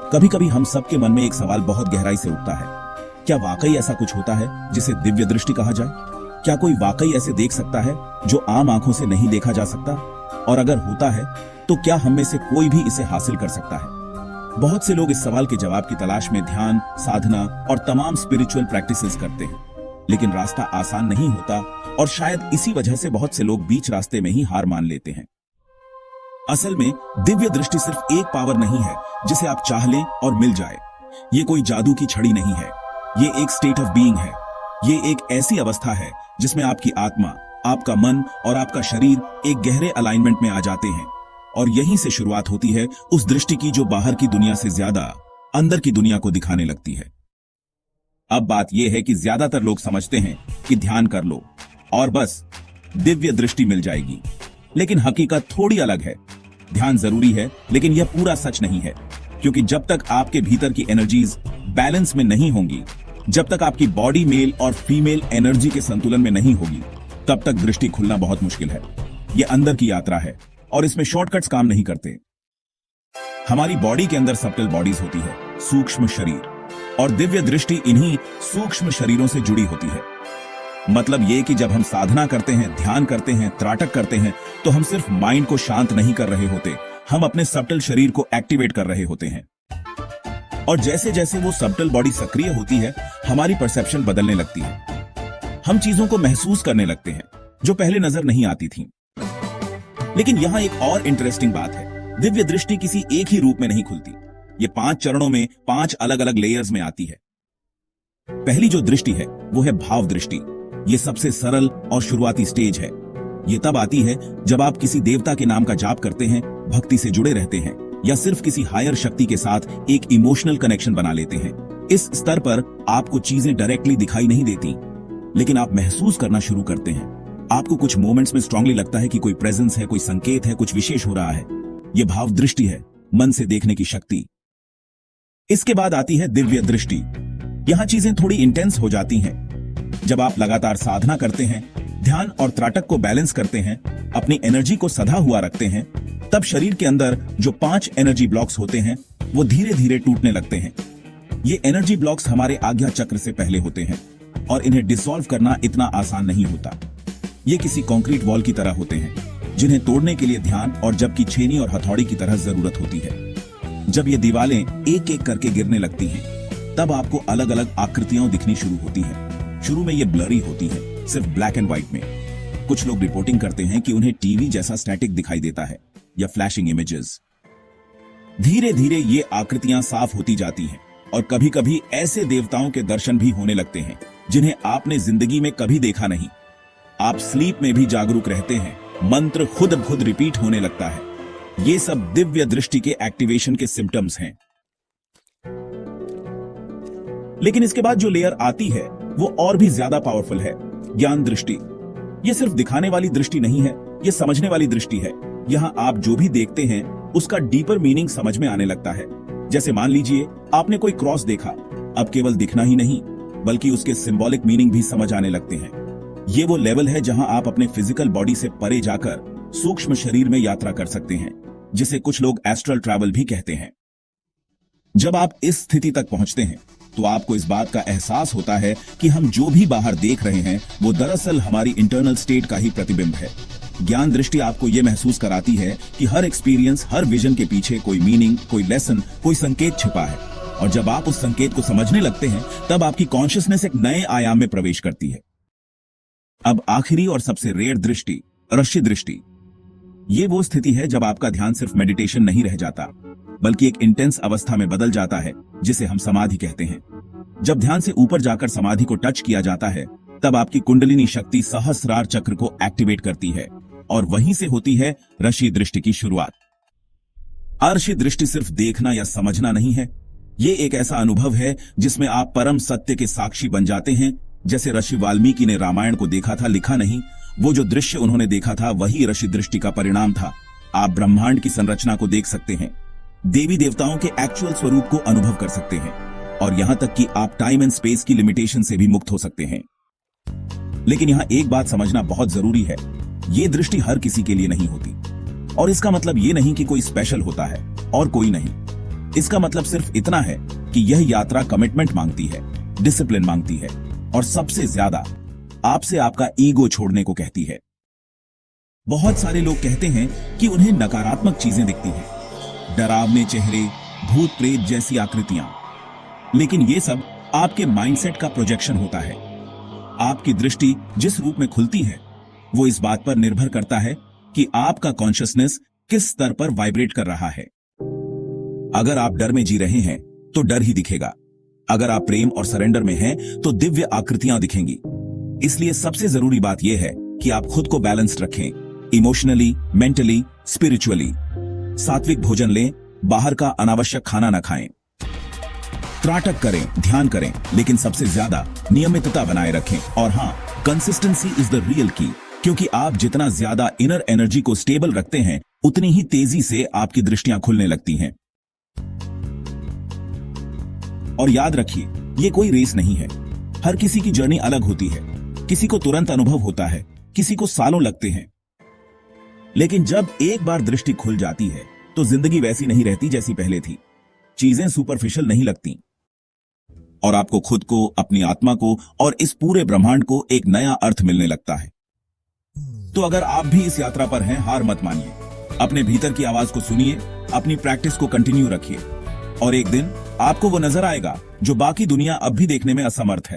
कभी कभी हम सबके मन में एक सवाल बहुत गहराई से उठता है, क्या वाकई ऐसा कुछ होता है जिसे दिव्य दृष्टि कहा जाए? क्या कोई वाकई ऐसे देख सकता है जो आम आंखों से नहीं देखा जा सकता? और अगर होता है तो क्या हम में से कोई भी इसे हासिल कर सकता है? बहुत से लोग इस सवाल के जवाब की तलाश में ध्यान, साधना और तमाम स्पिरिचुअल प्रैक्टिसेस करते हैं, लेकिन रास्ता आसान नहीं होता और शायद इसी वजह से बहुत से लोग बीच रास्ते में ही हार मान लेते हैं। असल में दिव्य दृष्टि सिर्फ एक पावर नहीं है जिसे आप चाह लें और मिल जाए। ये कोई जादू की छड़ी नहीं है, ये एक स्टेट ऑफ बीइंग है। ये एक ऐसी अवस्था है जिसमें आपकी आत्मा, आपका मन और आपका शरीर एक गहरे अलाइनमेंट में आ जाते हैं, और यहीं से शुरुआत होती है उस दृष्टि की जो बाहर की दुनिया से ज्यादा अंदर की दुनिया को दिखाने लगती है। अब बात यह है कि ज्यादातर लोग समझते हैं कि ध्यान कर लो और बस दिव्य दृष्टि मिल जाएगी, लेकिन हकीकत थोड़ी अलग है। ध्यान जरूरी है, लेकिन यह पूरा सच नहीं है, क्योंकि जब तक आपके भीतर की एनर्जीज बैलेंस में नहीं होंगी, जब तक आपकी बॉडी मेल और फीमेल एनर्जी के संतुलन में नहीं होगी, तब तक दृष्टि खुलना बहुत मुश्किल है। यह अंदर की यात्रा है और इसमें शॉर्टकट्स काम नहीं करते। हमारी बॉडी के अंदर सब्टल बॉडीज होती है, सूक्ष्म शरीर, और दिव्य दृष्टि इन्हीं सूक्ष्म शरीरों से जुड़ी होती है। मतलब ये कि जब हम साधना करते हैं, ध्यान करते हैं, त्राटक करते हैं, तो हम सिर्फ माइंड को शांत नहीं कर रहे होते, हम अपने सब्टल शरीर को एक्टिवेट कर रहे होते हैं। और जैसे जैसे वो सब्टल बॉडी सक्रिय होती है, हमारी परसेप्शन बदलने लगती है। हम चीजों को महसूस करने लगते हैं जो पहले नजर नहीं आती थी। लेकिन यहां एक और इंटरेस्टिंग बात है, दिव्य दृष्टि किसी एक ही रूप में नहीं खुलती। ये 5 चरणों में 5 अलग अलग लेयर्स में आती है। पहली जो दृष्टि है वो है भाव दृष्टि। ये सबसे सरल और शुरुआती स्टेज है। ये तब आती है जब आप किसी देवता के नाम का जाप करते हैं, भक्ति से जुड़े रहते हैं, या सिर्फ किसी हायर शक्ति के साथ एक इमोशनल कनेक्शन बना लेते हैं। इस स्तर पर आपको चीजें डायरेक्टली दिखाई नहीं देती, लेकिन आप महसूस करना शुरू करते हैं। आपको कुछ मोमेंट्स में स्ट्रांगली लगता है कि कोई प्रेजेंस है, कोई संकेत है, कुछ विशेष हो रहा है। यह भाव दृष्टि है, मन से देखने की शक्ति। इसके बाद आती है दिव्य दृष्टि। यहां चीजें थोड़ी इंटेंस हो जाती हैं। जब आप लगातार साधना करते हैं, ध्यान और त्राटक को बैलेंस करते हैं, अपनी एनर्जी को सधा हुआ रखते हैं, तब शरीर के अंदर जो 5 एनर्जी ब्लॉक्स होते हैं वो धीरे धीरे टूटने लगते हैं। ये एनर्जी ब्लॉक्स हमारे आज्ञा चक्र से पहले होते हैं और इन्हें डिसॉल्व करना इतना आसान नहीं होता। ये किसी कंक्रीट वॉल की तरह होते हैं जिन्हें तोड़ने के लिए ध्यान और जबकि छेनी और हथौड़ी की तरह जरूरत होती है। जब ये दीवारें एक एक करके गिरने लगती हैं, तब आपको अलग अलग आकृतियां दिखनी शुरू होती हैं। शुरू में ये ब्लरी होती है, सिर्फ ब्लैक एंड व्हाइट में। कुछ लोग रिपोर्टिंग करते हैं कि उन्हें टीवी जैसा स्टैटिक दिखाई देता है या फ्लैशिंग इमेजेस। धीरे धीरे ये आकृतियां साफ होती जाती हैं और कभी कभी ऐसे देवताओं के दर्शन भी होने लगते हैं जिन्हें आपने जिंदगी में कभी देखा नहीं। आप स्लीप में भी जागरूक रहते हैं, मंत्र खुद ब खुद रिपीट होने लगता है। ये सब दिव्य दृष्टि के एक्टिवेशन के सिम्टम्स हैं। लेकिन इसके बाद जो लेयर आती है वो और भी ज्यादा पावरफुल है, ज्ञान दृष्टि। ये सिर्फ दिखाने वाली दृष्टि नहीं है, ये समझने वाली दृष्टि है। यहाँ आप जो भी देखते हैं उसका डीपर मीनिंग समझ में आने लगता है। जैसे मान लीजिए आपने कोई क्रॉस देखा, अब केवल दिखना ही नहीं बल्कि उसके सिंबॉलिक मीनिंग भी समझ आने लगते हैं। ये वो लेवल है जहां आप अपने फिजिकल बॉडी से परे जाकर सूक्ष्म शरीर में यात्रा कर सकते हैं, जिसे कुछ लोग एस्ट्रल ट्रैवल भी कहते हैं। जब आप इस स्थिति तक पहुंचते हैं तो आपको इस बात का एहसास होता है कि हम जो भी बाहर देख रहे हैं वो दरअसल हमारी इंटरनल स्टेट का ही प्रतिबिंब है। ज्ञान दृष्टि आपको यह महसूस कराती है कि हर एक्सपीरियंस, हर विजन के पीछे कोई मीनिंग, कोई लेसन, कोई संकेत छिपा है। और जब आप उस संकेत को समझने लगते हैं, तब आपकी कॉन्शियसनेस एक नए आयाम में प्रवेश करती है। अब आखिरी और सबसे रेयर दृष्टि, ऋषि दृष्टि। ये वो स्थिति है जब आपका ध्यान सिर्फ मेडिटेशन नहीं रह जाता, बल्कि एक इंटेंस अवस्था में बदल जाता है, जिसे हम समाधि कहते हैं। जब ध्यान से ऊपर जाकर समाधि को टच किया जाता है, तब आपकी कुंडलिनी शक्ति सहस्रार चक्र को एक्टिवेट करती है और वहीं से होती है ऋषि दृष्टि की शुरुआत। अर्षि दृष्टि सिर्फ देखना या समझना नहीं है, ये एक ऐसा अनुभव है जिसमें आप परम सत्य के साक्षी बन जाते हैं। जैसे ऋषि वाल्मीकि ने रामायण को देखा था, लिखा नहीं। वो जो दृश्य उन्होंने देखा था वही ऋषि दृष्टि का परिणाम था। आप ब्रह्मांड की संरचना को देख सकते हैं, देवी देवताओं के एक्चुअल स्वरूप को अनुभव कर सकते हैं, और यहां तक कि आप टाइम एंड स्पेस की लिमिटेशन से भी मुक्त हो सकते हैं। लेकिन यहां एक बात समझना बहुत जरूरी है, ये दृष्टि हर किसी के लिए नहीं होती, और इसका मतलब ये नहीं कि कोई स्पेशल होता है और कोई नहीं। इसका मतलब सिर्फ इतना है कि यह यात्रा कमिटमेंट मांगती है, डिसिप्लिन मांगती है और सबसे ज्यादा आपसे आपका ईगो छोड़ने को कहती है। बहुत सारे लोग कहते हैं कि उन्हें नकारात्मक चीजें दिखती हैं, डरावने चेहरे, भूत प्रेत जैसी आकृतियां, लेकिन ये सब आपके माइंडसेट का प्रोजेक्शन होता है। आपकी दृष्टि जिस रूप में खुलती है वो इस बात पर निर्भर करता है कि आपका कॉन्शियसनेस किस स्तर पर वाइब्रेट कर रहा है। अगर आप डर में जी रहे हैं तो डर ही दिखेगा, अगर आप प्रेम और सरेंडर में हैं तो दिव्य आकृतियां दिखेंगी। इसलिए सबसे जरूरी बात यह है कि आप खुद को बैलेंस्ड रखें, इमोशनली, मेंटली, स्पिरिचुअली। सात्विक भोजन लें, बाहर का अनावश्यक खाना न खाएं, त्राटक करें, ध्यान करें, लेकिन सबसे ज्यादा नियमितता बनाए रखें। और हां, कंसिस्टेंसी इज द रियल की, क्योंकि आप जितना ज्यादा इनर एनर्जी को स्टेबल रखते हैं उतनी ही तेजी से आपकी दृष्टियां खुलने लगती हैं। और याद रखिए, ये कोई रेस नहीं है। हर किसी की जर्नी अलग होती है। किसी को तुरंत अनुभव होता है, किसी को सालों लगते हैं, लेकिन जब एक बार दृष्टि खुल जाती है तो जिंदगी वैसी नहीं रहती जैसी पहले थी। चीजें सुपरफिशियल नहीं लगती और आपको खुद को, अपनी आत्मा को और इस पूरे ब्रह्मांड को एक नया अर्थ मिलने लगता है। तो अगर आप भी इस यात्रा पर हैं, हार मत मानिए। अपने भीतर की आवाज को सुनिए, अपनी प्रैक्टिस को कंटिन्यू रखिए और एक दिन आपको वो नजर आएगा जो बाकी दुनिया अब भी देखने में असमर्थ है।